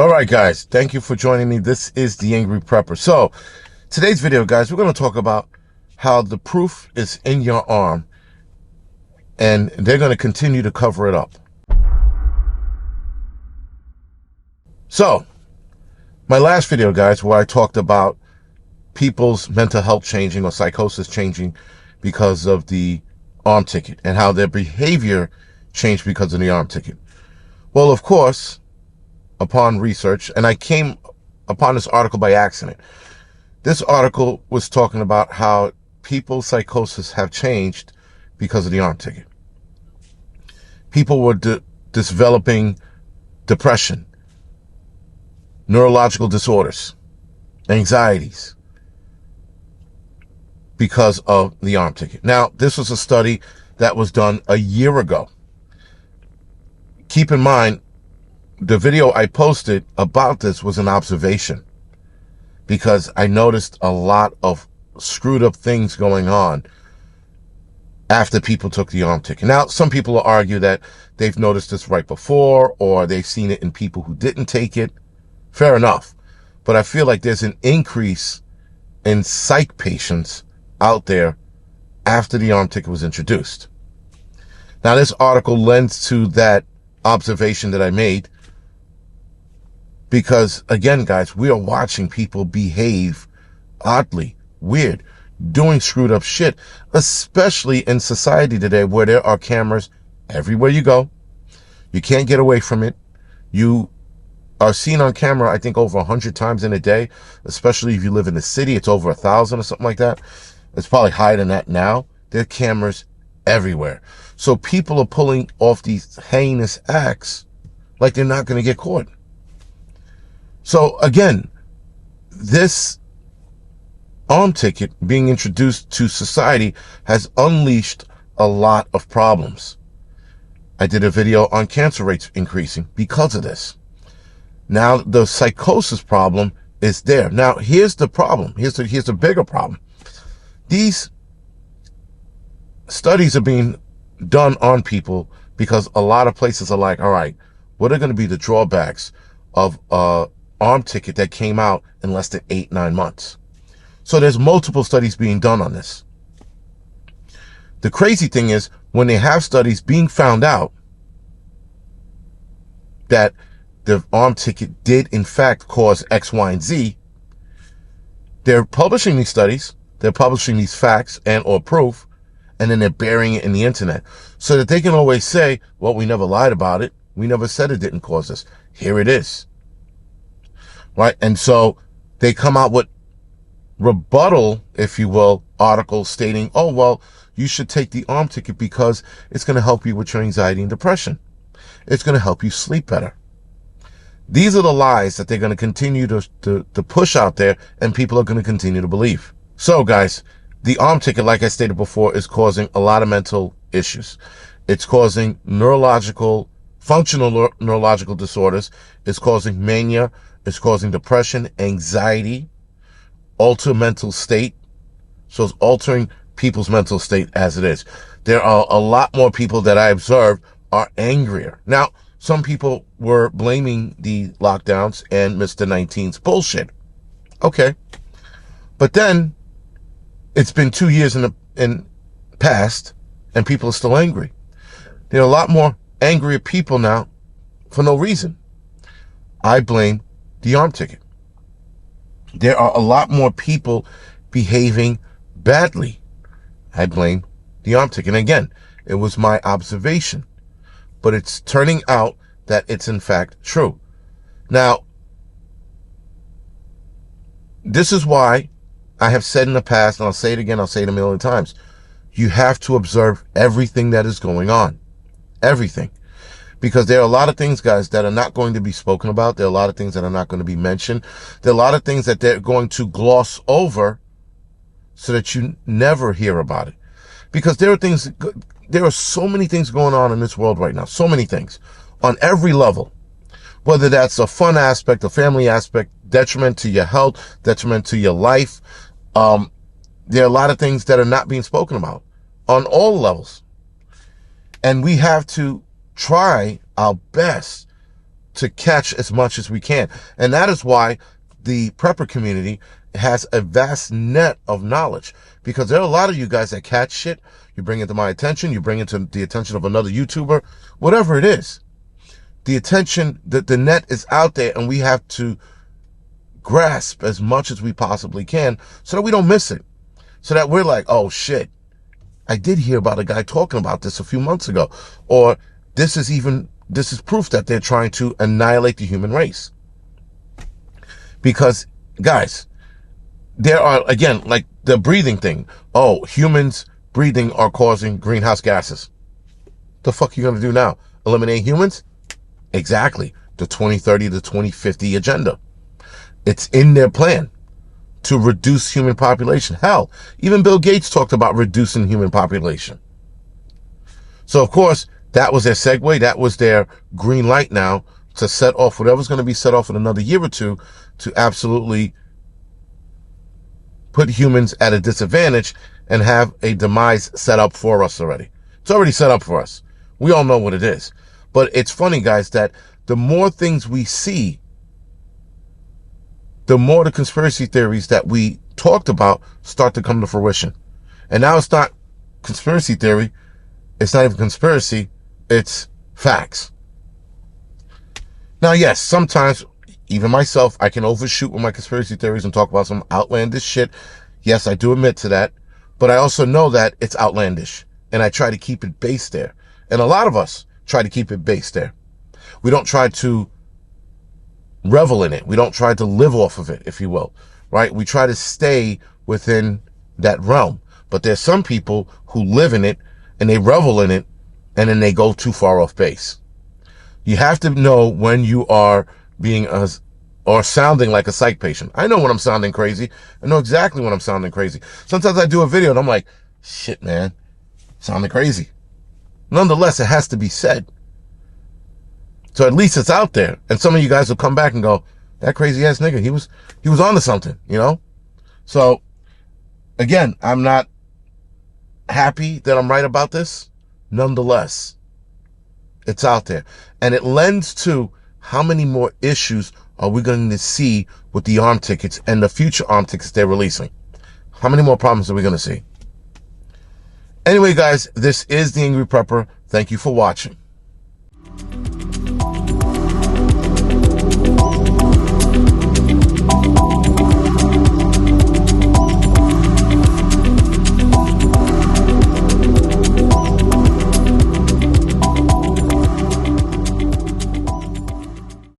All right, guys, thank you for joining me. This is The Angry Prepper. So today's video, guys, we're going to talk about how the proof is in your arm and they're going to continue to cover it up. So my last video, guys, where I talked about people's mental health changing or psychosis changing because of the arm ticket and how their behavior changed because of the arm ticket. Well, of course, upon research, and I came upon this article by accident. This article was talking about how people's psychosis have changed because of the arm ticket. People were developing depression, neurological disorders, anxieties because of the arm ticket. Now, this was a study that was done a year ago. Keep in mind, the video I posted about this was an observation because I noticed a lot of screwed up things going on after people took the arm ticket. Now, some people will argue that they've noticed this right before or they've seen it in people who didn't take it. Fair enough. But I feel like there's an increase in psych patients out there after the arm ticket was introduced. Now, this article lends to that observation that I made because, again, guys, we are watching people behave oddly, weird, doing screwed up shit, especially in society today where there are cameras everywhere you go. You can't get away from it. You are seen on camera, I think, over 100 times in a day, especially if you live in the city. It's over 1,000 or something like that. It's probably higher than that now. There are cameras everywhere. So people are pulling off these heinous acts like they're not going to get caught. So again, this arm ticket being introduced to society has unleashed a lot of problems. I did a video on cancer rates increasing because of this. Now the psychosis problem is there. Now here's the problem. Here's the bigger problem. These studies are being done on people because a lot of places are like, all right, what are going to be the drawbacks of arm ticket that came out in less than 8-9 months? So there's multiple studies being done on this. The crazy thing is when they have studies being found out that the arm ticket did in fact cause X, Y, and Z, they're publishing these studies, they're publishing these facts and or proof, and then they're burying it in the internet so that they can always say, well, we never lied about it. We never said it didn't cause this. Here it is. Right? And so they come out with rebuttal, if you will, articles stating, oh, well, you should take the arm ticket because it's going to help you with your anxiety and depression. It's going to help you sleep better. These are the lies that they're going to continue to push out there, and people are going to continue to believe. So, guys, the arm ticket, like I stated before, is causing a lot of mental issues. It's causing functional neurological disorders. It's causing mania. It's causing depression, anxiety, alter mental state. So it's altering people's mental state as it is. There are a lot more people that I observed are angrier. Now, some people were blaming the lockdowns and Mr. 19's bullshit. Okay. But then it's been 2 years in past and people are still angry. There are a lot more angrier people now for no reason. I blame the arm ticket. There are a lot more people behaving badly. I blame the arm ticket. And again, it was my observation, but it's turning out that it's in fact true. Now, this is why I have said in the past, and I'll say it again, I'll say it a million times, you have to observe everything that is going on. Everything. Because there are a lot of things, guys, that are not going to be spoken about. There are a lot of things that are not going to be mentioned. There are a lot of things that they're going to gloss over so that you never hear about it. Because there are so many things going on in this world right now. So many things on every level. Whether that's a fun aspect, a family aspect, detriment to your health, detriment to your life. There are a lot of things that are not being spoken about on all levels. And we have to try our best to catch as much as we can. And that is why the prepper community has a vast net of knowledge, because there are a lot of you guys that catch shit. You bring it to my attention. You bring it to the attention of another YouTuber, whatever it is. The attention, the net is out there, and we have to grasp as much as we possibly can so that we don't miss it. So that we're like, oh shit, I did hear about a guy talking about this a few months ago. Or this is proof that they're trying to annihilate the human race. Because, guys, there are, again, like the breathing thing. Oh, humans breathing are causing greenhouse gases. The fuck are you going to do now? Eliminate humans? Exactly. The 2030 to 2050 agenda. It's in their plan to reduce human population. Hell, even Bill Gates talked about reducing human population. So, of course, that was their segue. That was their green light now to set off whatever's going to be set off in another year or two to absolutely put humans at a disadvantage and have a demise set up for us already. It's already set up for us. We all know what it is. But it's funny, guys, that the more things we see, the more the conspiracy theories that we talked about start to come to fruition. And now it's not conspiracy theory. It's not even conspiracy. It's facts. Now, yes, sometimes, even myself, I can overshoot with my conspiracy theories and talk about some outlandish shit. Yes, I do admit to that. But I also know that it's outlandish. And I try to keep it based there. And a lot of us try to keep it based there. We don't try to revel in it. We don't try to live off of it, if you will, right? We try to stay within that realm. But there's some people who live in it and they revel in it and then they go too far off base. You have to know when you are being or sounding like a psych patient. I know when I'm sounding crazy. I know exactly when I'm sounding crazy. Sometimes I do a video and I'm like, shit, man, sounding crazy. Nonetheless, it has to be said. So at least it's out there. And some of you guys will come back and go, that crazy ass nigga, he was onto something, you know? So again, I'm not happy that I'm right about this. Nonetheless, it's out there. And it lends to how many more issues are we going to see with the arm tickets and the future arm tickets they're releasing? How many more problems are we going to see? Anyway, guys, this is The Angry Prepper. Thank you for watching.